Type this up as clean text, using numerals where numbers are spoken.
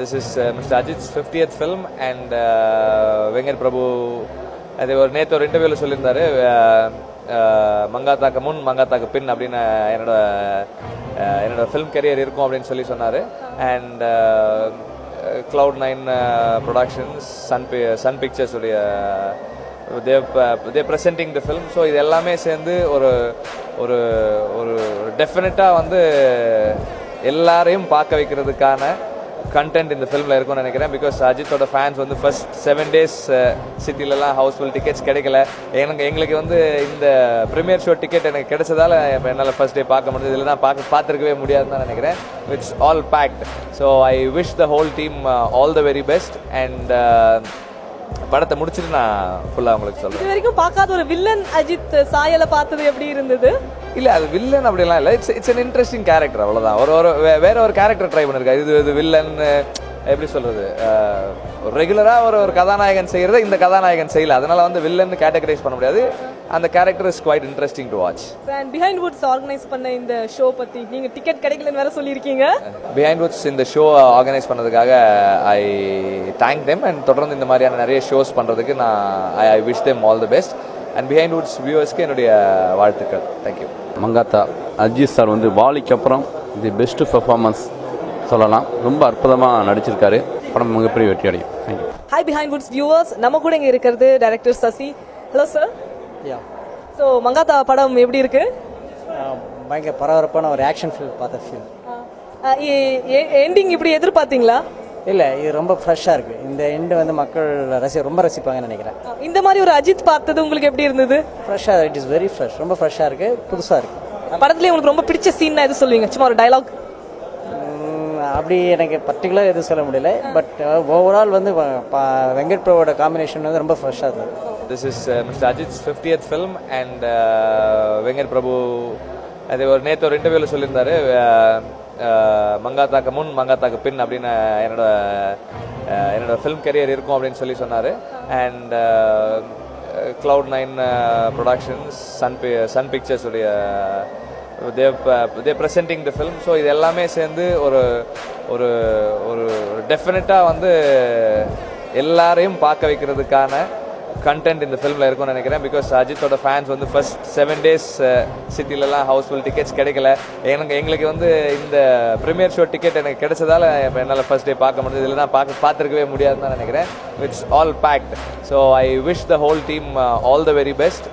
This is Mr. Ajit's 50th film and Vengat Prabhu அது ஒரு நேற்று ஒரு இன்டர்வியூவில் சொல்லியிருந்தாரு மங்காத்தாக்கு முன் மங்காத்தாக்கு பின் அப்படின்னு என்னோட ஃபிலிம் கரியர் இருக்கும் அப்படின்னு சொன்னார். And Cloud9 productions Sun pictures உடைய தே ப்ரெசென்டிங் த ஃபிலிம். ஸோ இது எல்லாமே சேர்ந்து ஒரு ஒரு ஒரு டெஃபினட்டாக வந்து எல்லாரையும் பார்க்க வைக்கிறதுக்கான கண்டென்ட் இந்த ஃபிலிமில் இருக்கும்னு நினைக்கிறேன். பிகாஸ் அஜித்தோட ஃபேன்ஸ் வந்து ஃபர்ஸ்ட் 7 days சிட்டிலலாம் ஹவுஸ்ஃபுல் டிக்கெட்ஸ் கிடைக்கல. எங்களுக்கு வந்து இந்த ப்ரீமியர் ஷோ டிக்கெட் எனக்கு கிடைச்சதால என்னால் ஃபர்ஸ்ட் டே பார்க்க முடியுது. இதில் நான் பார்த்துருக்கவே முடியாதுன்னு தான் நினைக்கிறேன். It's all packed. So I wish the whole team all the very best. And படத்தை முடிச்சுட்டு நான் ஃபுல்லாக உங்களுக்கு சொல்கிறேன். இது வரைக்கும் பார்க்காத ஒரு வில்லன் அஜித் சாயலை பார்த்தது எப்படி இருந்தது? இல்லை, அது வில்லன் அப்படிலாம் இல்லை. இட்ஸ் அன் இன்ட்ரெஸ்டிங் கேரக்டர், அவ்வளோதான். வேற ஒரு கேரக்டர் ட்ரை பண்ணியிருக்காரு. இது வில்லன் எப்படி சொல்கிறது, ரெகுலராக ஒரு கதாநாயகன் செய்கிறத இந்த கதாநாயகன் செய்யல. அதனால் வந்து வில்லன் கேட்டகரைஸ் பண்ண முடியாது. அந்த character is quite interesting to watch. Behindwoods organize பண்ண இந்த ஷோ பற்றி நீங்கள் டிக்கெட் கிடைக்கலன்னு வேற சொல்லியிருக்கீங்க. பிஹைண்ட் வுட்ஸ் இந்த ஷோ ஆர்கனைஸ் பண்ணதுக்காக ஐ தேங்க் தெம். அண்ட் தொடர்ந்து இந்த மாதிரியான நிறைய ஷோஸ் பண்ணுறதுக்கு I wish them all the best. And Behindwoods வியூவர்ஸ்க்கு என்னுடைய வாழ்த்துக்கள். தேங்க்யூ. மங்காத்தா அஜித் சார் வந்து வாலிக்கு அப்புறம் தி பெஸ்ட் பெர்ஃபார்மன்ஸ் சொல்லலாம். ரொம்ப அற்புதமாக நடிச்சிருக்காரு. படம் மிகப்பெரிய வெற்றி அடையும். Thank you. Hi Behindwoods viewers, நம்ம கூட இங்கே இருக்கிறது director Sasi. Hello sir. So Mankatha படம் எப்படி இருக்கு? பயங்கர பரபரப்பான ஒரு ஆக்ஷன் ஃபில்ம் பார்த்த ஃபீல். எண்டிங் இப்படி எதிர்பார்த்தீங்களா? இல்லை, இது ரொம்ப ஃப்ரெஷ்ஷாக இருக்குது. இந்த எண்டு வந்து மக்கள் ரொம்ப ரசிப்பாங்கன்னு நினைக்கிறேன். இந்த மாதிரி ஒரு அஜித் பார்த்தது உங்களுக்கு எப்படி இருந்தது? ஃப்ரெஷ்ஷாக, இட் இஸ் வெரி ஃப்ரெஷ். ரொம்ப ஃப்ரெஷ்ஷாக இருக்குது, புதுசாக இருக்குது. படத்துலேயே உங்களுக்கு ரொம்ப பிடிச்ச சீன்னா எது சொல்லுவீங்க? சும்மா ஒரு டயலாக். அப்படி எனக்கு பர்டிகுலர் எதுவும் சொல்ல முடியல. பட் ஓவரால் வந்து வெங்கட் பிரபுவோட காம்பினேஷன் வந்து ரொம்ப ஃப்ரெஷ்ஷாக இருந்தது. This is Mr. Ajit's 50th film and Vengat Prabhu அது ஒரு நேற்று ஒரு இன்டர்வியூவில் சொல்லியிருந்தாரு மங்காத்தாக்கு முன் மங்காத்தாக்கு பின் அப்படின்னு என்னோட ஃபிலிம் கரியர் இருக்கும் அப்படின்னு சொன்னார். And Cloud9 productions Sun pictures உடைய தே ப்ரெசென்டிங் த ஃபிலிம். ஸோ இது எல்லாமே சேர்ந்து ஒரு ஒரு ஒரு டெஃபினட்டாக வந்து எல்லாரையும் பார்க்க வைக்கிறதுக்கான கண்டென்ட் இந்த ஃபிலிமில் இருக்கும்னு நினைக்கிறேன். பிகாஸ் அஜித்தோட ஃபேன்ஸ் வந்து ஃபர்ஸ்ட் 7 days சிட்டிலலாம் ஹவுஸ்ஃபுல் டிக்கெட்ஸ் கிடைக்கல. எங்களுக்கு வந்து இந்த ப்ரீமியர் ஷோ டிக்கெட் எனக்கு கிடைச்சதால என்னால் ஃபர்ஸ்ட் டே பார்க்க முடியுது. இதில் நான் பார்த்துருக்கவே முடியாதுன்னு தான் நினைக்கிறேன். It's all packed. So I wish the whole team all the very best.